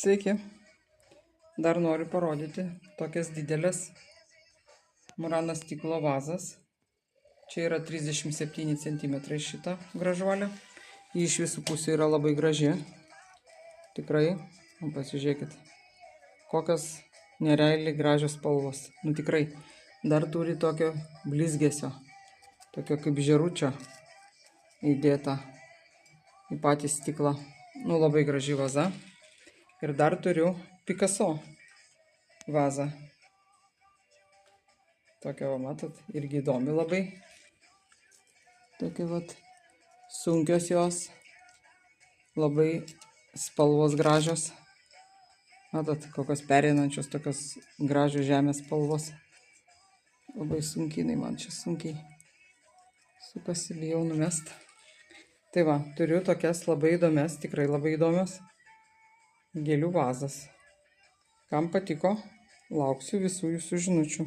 Sveiki. Dar noriu parodyti tokias didelės Murano stiklo vazas. Čia yra 37 cm šita gražuolė. Ji iš visų pusių yra labai graži. Tikrai, pasižiūrėkit, kokios nerealiai gražios spalvos. Nu tikrai, dar turi tokio blizgesio, tokio kaip žėručio įdėta į patį stiklą. Nu labai graži vaza. Ir dar turiu Picasso vazą. Tokia, va, matot, irgi įdomi labai. Tokia, vat, sunkios jos. Labai spalvos gražios. Matot, kokios pereinančios, tokios gražios žemės spalvos. Labai sunkiai, man čia sunkiai sukasi, bijau numest. Tai va, turiu tokias labai įdomias, tikrai labai įdomios gėlių vazas. Kam patiko, lauksiu visų jūsų žinučių.